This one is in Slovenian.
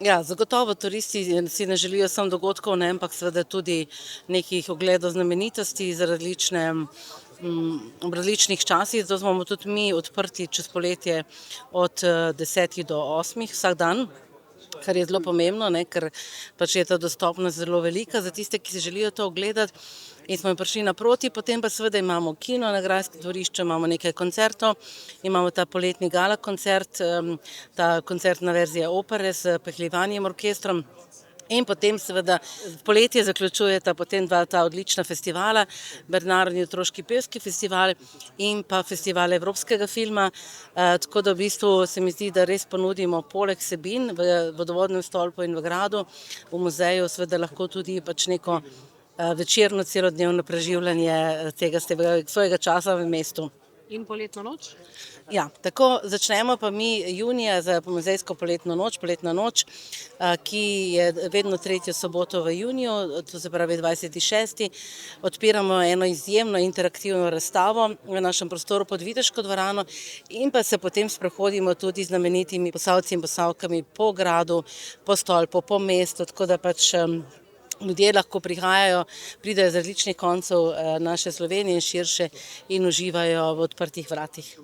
Ja, zagotovo turisti si ne želijo samo dogodkov, ne, ampak seveda tudi nekih ogledov znamenitosti za v različnih časih, zato smo tudi mi odprti čez poletje od 10 do 8 vsak dan, kar je zelo pomembno, ne, ker pač je ta dostopnost zelo velika za tiste, ki si želijo to ogledati. In smo jim prišli naproti, potem pa seveda imamo kino na Grajskem dvorišču, imamo nekaj koncertov, imamo ta poletni gala koncert, ta koncertna verzija opere s Pehljivanjem orkestrom. In potem seveda poletje zaključujeta potem dva ta odlična festivala, Mednarodni otroški pevski festival in pa festival evropskega filma. Tako da v bistvu se mi zdi, da res ponudimo poleg vsebin v vodovodnem stolpu in v gradu, v muzeju seveda lahko tudi pač neko večerno celodnevno preživljanje tega svojega časa v mestu. In poletno noč? Ja, tako začnemo pa mi junija za muzejsko poletno noč, ki je vedno tretjo soboto v juniju, to se pravi 26. Odpiramo eno izjemno interaktivno razstavo v našem prostoru pod Viteško dvorano in pa se potem sprehodimo tudi z znamenitimi Posavci in Posavkami po gradu, po stolpu, po mestu, tako da pač ljudje lahko pridejo z različnih koncev naše Slovenije in širše in uživajo v odprtih vratih.